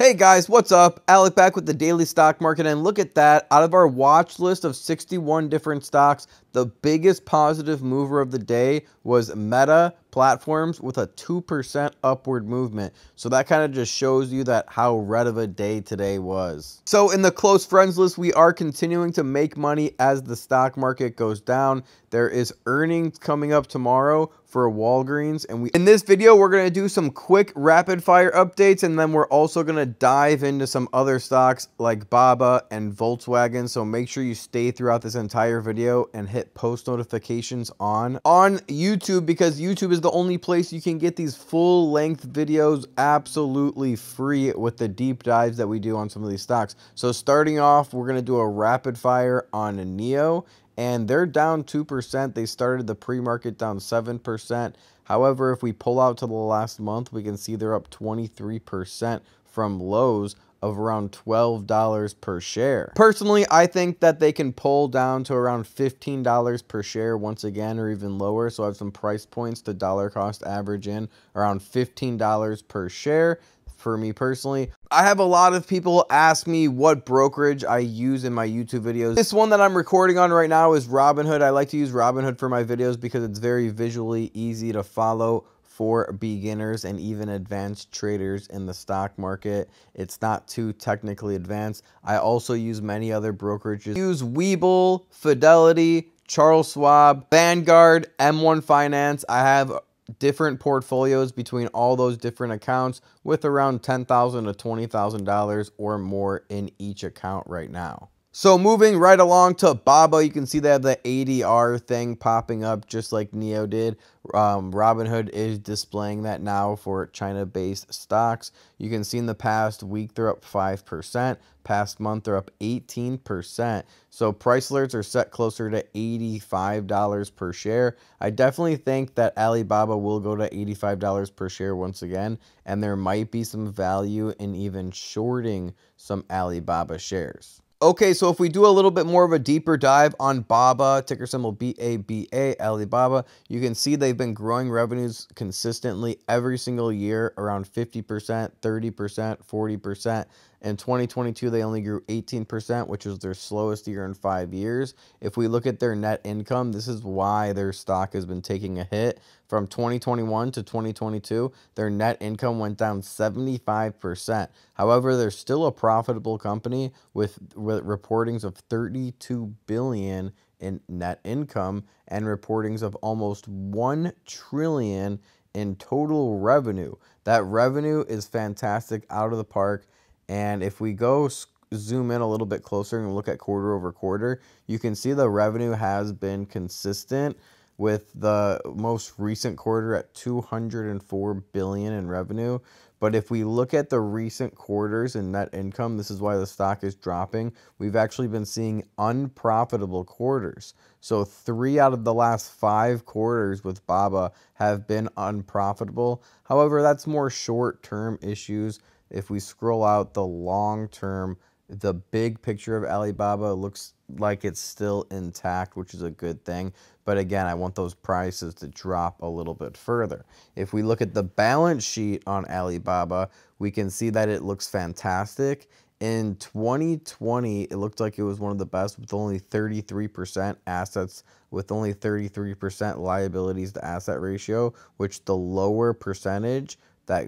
Hey guys, what's up? Alec back with the daily stock market, and look at that. Out of our watch list of 61 different stocks, the biggest positive mover of the day was Meta Platforms with a 2% upward movement. So that kind of just shows you that how red of a day today was. So in the close friends list, we are continuing to make money as the stock market goes down. There is earnings coming up tomorrow for Walgreens, and in this video we're going to do some quick rapid fire updates, and then we're also going to dive into some other stocks like Baba and Volkswagen. So make sure you stay throughout this entire video and hit post notifications on YouTube, because YouTube is the only place you can get these full length videos absolutely free with the deep dives that we do on some of these stocks. So starting off, we're going to do a rapid fire on NEO, and they're down 2%. They started the pre-market down 7%. However, if we pull out to the last month, we can see they're up 23% from lows of around $12 per share. Personally, I think that they can pull down to around $15 per share once again, or even lower. So I have some price points to dollar cost average in around $15 per share. For me personally, I have a lot of people ask me what brokerage I use in my YouTube videos. This one that I'm recording on right now is Robinhood. I like to use Robinhood for my videos because it's very visually easy to follow for beginners and even advanced traders in the stock market. It's not too technically advanced. I also use many other brokerages. I use Webull, Fidelity, Charles Schwab, Vanguard, M1 Finance. I have different portfolios between all those different accounts with around $10,000 to $20,000 or more in each account right now. So moving right along to Baba, you can see they have the ADR thing popping up just like NEO did. Robinhood is displaying that now for China-based stocks. You can see in the past week they're up 5%. Past month they're up 18%. So price alerts are set closer to $85 per share. I definitely think that Alibaba will go to $85 per share once again, and there might be some value in even shorting some Alibaba shares. Okay, so if we do a little bit more of a deeper dive on Baba, ticker symbol BABA, Alibaba, you can see they've been growing revenues consistently every single year, around 50%, 30%, 40%. In 2022, they only grew 18%, which was their slowest year in 5 years. If we look at their net income, this is why their stock has been taking a hit. From 2021 to 2022, their net income went down 75%. However, they're still a profitable company with reportings of $32 billion in net income and reportings of almost $1 trillion in total revenue. That revenue is fantastic, out of the park. And if we go zoom in a little bit closer and look at quarter over quarter, you can see the revenue has been consistent, with the most recent quarter at $204 billion in revenue. But if we look at the recent quarters in net income, this is why the stock is dropping. We've actually been seeing unprofitable quarters. So 3 out of the last 5 quarters with Baba have been unprofitable. However, that's more short-term issues. If we scroll out the long term, the big picture of Alibaba looks like it's still intact, which is a good thing. But again, I want those prices to drop a little bit further. If we look at the balance sheet on Alibaba, we can see that it looks fantastic. In 2020, it looked like it was one of the best, with only 33% assets, with only 33% liabilities to asset ratio, which the lower percentage, that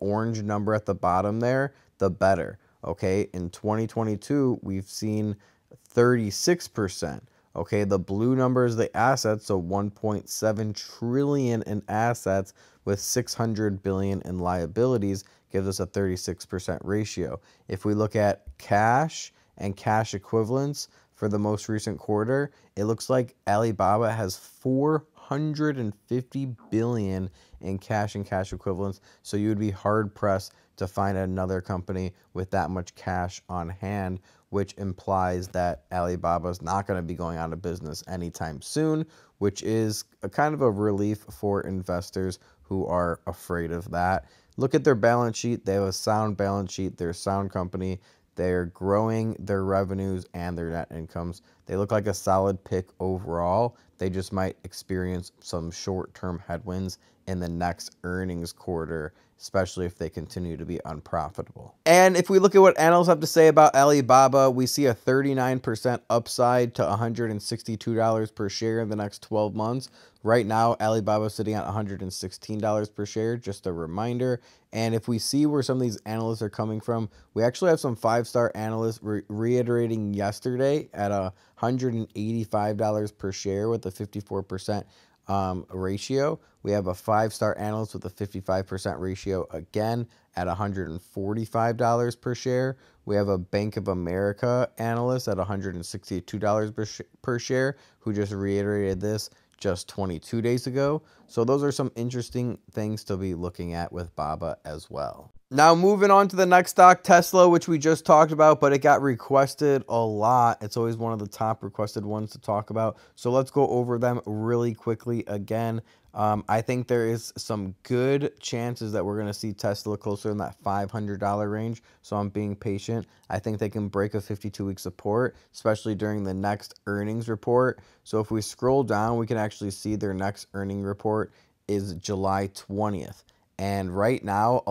orange number at the bottom there, the better. Okay, in 2022, we've seen 36%. Okay, the blue number is the assets, so 1.7 trillion in assets with 600 billion in liabilities gives us a 36% ratio. If we look at cash and cash equivalents for the most recent quarter, it looks like Alibaba has 450 billion in cash and cash equivalents. So you would be hard pressed to find another company with that much cash on hand, which implies that Alibaba is not going to be going out of business anytime soon, which is a kind of a relief for investors who are afraid of that. Look at their balance sheet. They have a sound balance sheet. They're a sound company. They're growing their revenues and their net incomes. They look like a solid pick overall. They just might experience some short-term headwinds in the next earnings quarter especially if they continue to be unprofitable. And if we look at what analysts have to say about Alibaba, we see a 39% upside to $162 per share in the next 12 months. Right now, Alibaba is sitting at $116 per share, just a reminder. And if we see where some of these analysts are coming from, we actually have some 5-star analysts reiterating yesterday at $185 per share with a 54% ratio. We have a 5-star analyst with a 55% ratio again at $145 per share. We have a Bank of America analyst at $162 per share who just reiterated this just 22 days ago. So those are some interesting things to be looking at with BABA as well. Now moving on to the next stock, Tesla, which we just talked about, but it got requested a lot. It's always one of the top requested ones to talk about. So let's go over them really quickly again. I think there is some good chances that we're going to see Tesla closer in that $500 range. So I'm being patient. I think they can break a 52-week support, especially during the next earnings report. So if we scroll down, we can actually see their next earning report is July 20th. And right now,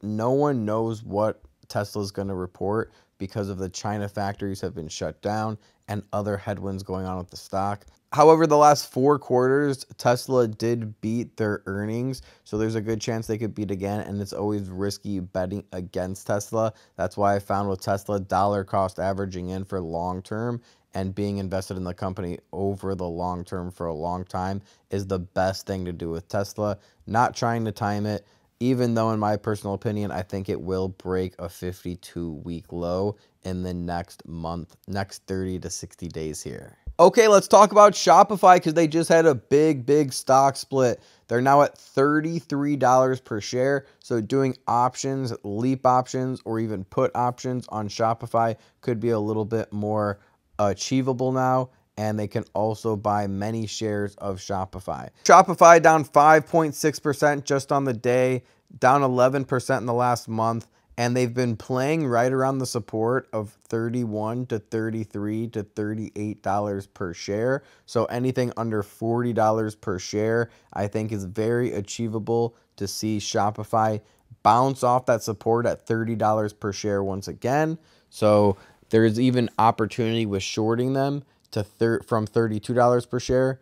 no one knows what Tesla is going to report because of the China factories have been shut down and other headwinds going on with the stock. However, the last 4 quarters, Tesla did beat their earnings, so there's a good chance they could beat again, and it's always risky betting against Tesla. That's why I found with Tesla, dollar cost averaging in for long term and being invested in the company over the long term for a long time is the best thing to do with Tesla. Not trying to time it, even though in my personal opinion, I think it will break a 52-week low in the next month, next 30 to 60 days here. Okay, let's talk about Shopify because they just had a big stock split. They're now at $33 per share. So doing options, leap options, or even put options on Shopify could be a little bit more achievable now. And they can also buy many shares of Shopify. Shopify down 5.6% just on the day, down 11% in the last month. And they've been playing right around the support of $31 to $33 to $38 per share. So anything under $40 per share, I think is very achievable to see Shopify bounce off that support at $30 per share once again. So there is even opportunity with shorting them to from $32 per share.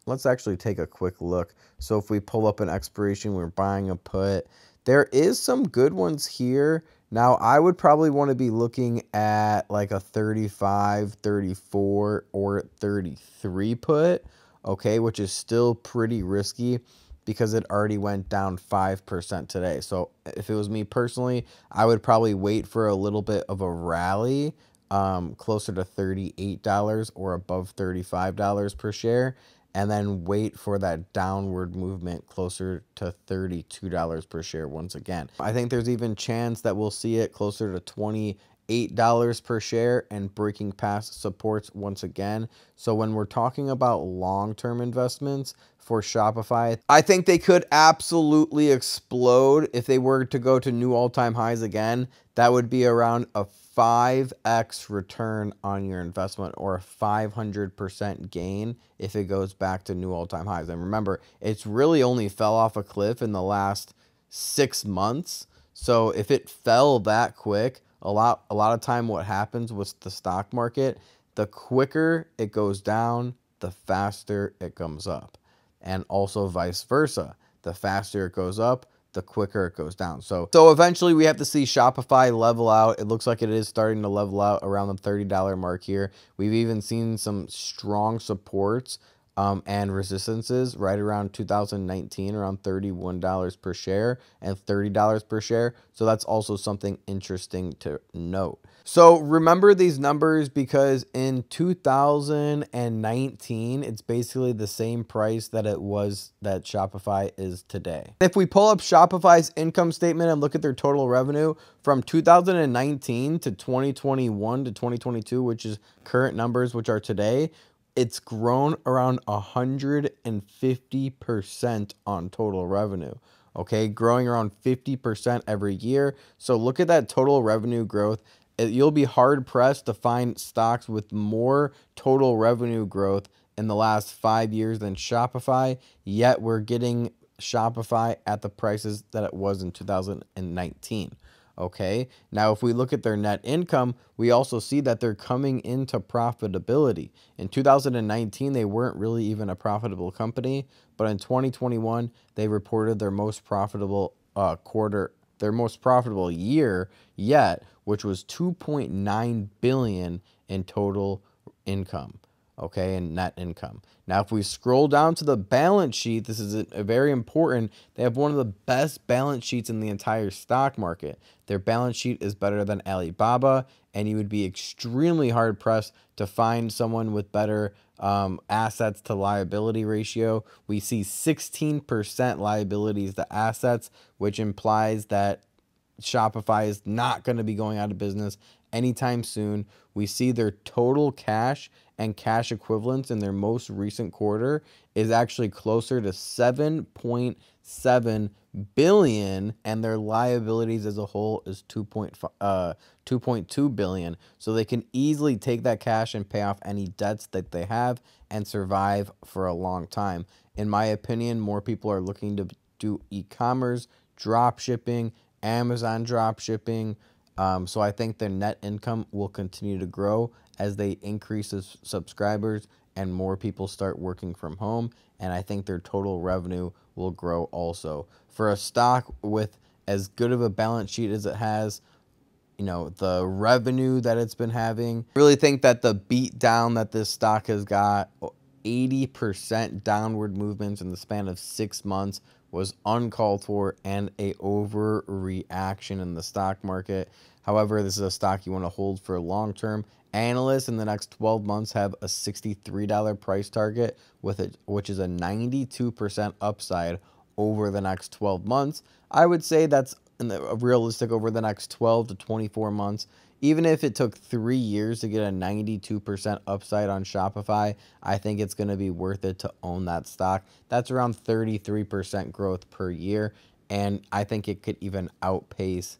Let's actually take a quick look. So if we pull up an expiration, we're buying a put. There is some good ones here. Now, I would probably want to be looking at like a 35, 34, or 33 put, okay, which is still pretty risky because it already went down 5% today. So if it was me personally, I would probably wait for a little bit of a rally closer to $38 or above $35 per share, and then wait for that downward movement closer to $32 per share once again. I think there's even chance that we'll see it closer to $28 per share and breaking past supports once again. So when we're talking about long-term investments for Shopify, I think they could absolutely explode if they were to go to new all-time highs again. That would be around a 5x return on your investment, or a 500% gain if it goes back to new all-time highs. And remember, it's really only fell off a cliff in the last 6 months. So if it fell that quick, a lot of time what happens with the stock market, the quicker it goes down, the faster it comes up. And also vice versa. The faster it goes up, the quicker it goes down. So eventually we have to see Shopify level out. It looks like it is starting to level out around the $30 mark here. We've even seen some strong supports and resistances right around 2019, around $31 per share and $30 per share. So that's also something interesting to note. So remember these numbers because in 2019, it's basically the same price that it was that Shopify is today. If we pull up Shopify's income statement and look at their total revenue from 2019 to 2021 to 2022, which is current numbers, which are today, it's grown around 150% on total revenue. Okay, growing around 50% every year. So look at that total revenue growth. You'll be hard pressed to find stocks with more total revenue growth in the last 5 years than Shopify, yet we're getting Shopify at the prices that it was in 2019. Okay, now if we look at their net income, we also see that they're coming into profitability. In 2019, they weren't really even a profitable company, but in 2021, they reported their most profitable their most profitable year yet, which was 2.9 billion in total income. Okay, and net income. Now, if we scroll down to the balance sheet, this is a very important. They have one of the best balance sheets in the entire stock market. Their balance sheet is better than Alibaba, and you would be extremely hard pressed to find someone with better assets to liability ratio. We see 16% liabilities to assets, which implies that Shopify is not going to be going out of business anytime soon. We see their total cash and cash equivalents in their most recent quarter is actually closer to 7.7 billion, and their liabilities as a whole is 2.2 billion. So they can easily take that cash and pay off any debts that they have and survive for a long time. In my opinion, more people are looking to do e-commerce, drop shipping, Amazon drop shipping. So I think their net income will continue to grow as they increase as subscribers and more people start working from home. And I think their total revenue will grow also. For a stock with as good of a balance sheet as it has, you know, the revenue that it's been having, I really think that the beat down that this stock has got, 80% downward movements in the span of 6 months, was uncalled for and a overreaction in the stock market. However, this is a stock you want to hold for long term. Analysts in the next 12 months have a $63 price target, which is a 92% upside over the next 12 months. I would say that's realistic over the next 12 to 24 months. Even if it took 3 years to get a 92% upside on Shopify, I think it's going to be worth it to own that stock. That's around 33% growth per year, and I think it could even outpace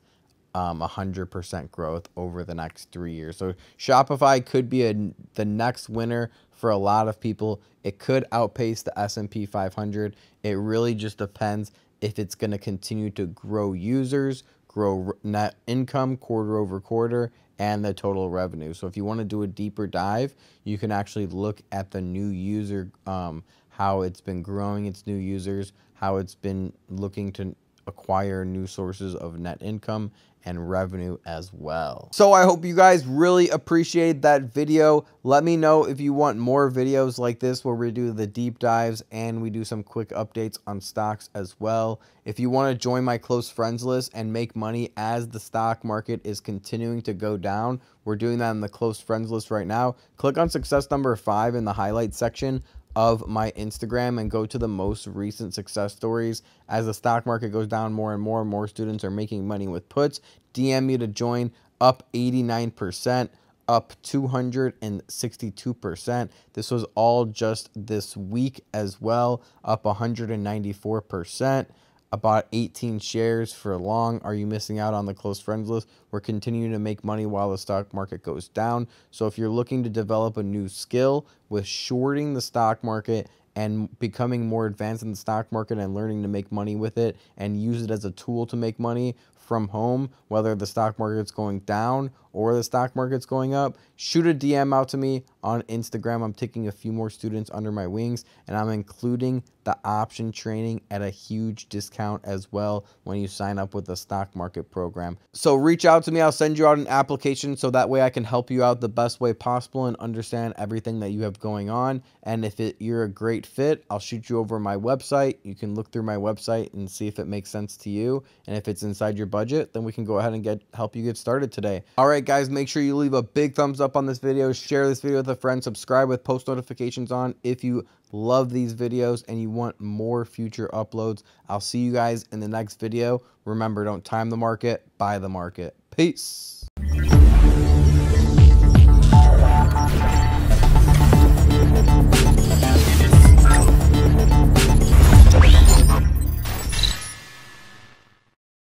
100% growth over the next 3 years. So Shopify could be the next winner for a lot of people. It could outpace the S&P 500. It really just depends if it's going to continue to grow users, grow net income quarter over quarter, and the total revenue. So if you want to do a deeper dive, you can actually look at the new user, how it's been growing its new users, how it's been looking to acquire new sources of net income and revenue as well. So I hope you guys really appreciate that video. Let me know if you want more videos like this where we do the deep dives and we do some quick updates on stocks as well. If you want to join my close friends list and make money as the stock market is continuing to go down, we're doing that in the close friends list right now. Click on success number 5 in the highlight section of my Instagram and go to the most recent success stories. As the stock market goes down more and more students are making money with puts. DM me to join. Up 89%, up 262%. This was all just this week as well, up 194%. About 18 shares for long. Are you missing out on the close friends list? We're continuing to make money while the stock market goes down. So if you're looking to develop a new skill with shorting the stock market and becoming more advanced in the stock market and learning to make money with it and use it as a tool to make money from home, whether the stock market's going down or the stock market's going up, shoot a DM out to me on Instagram. I'm taking a few more students under my wings, and I'm including the option training at a huge discount as well when you sign up with the stock market program. So reach out to me. I'll send you out an application so that way I can help you out the best way possible and understand everything that you have going on. And if you're a great fit, I'll shoot you over my website. You can look through my website and see if it makes sense to you. And if it's inside your budget, then we can go ahead and help you get started today. All right, guys, make sure you leave a big thumbs up on this video, share this video with a friend, subscribe with post notifications on if you love these videos and you want more future uploads. I'll see you guys in the next video. Remember, don't time the market, buy the market. Peace.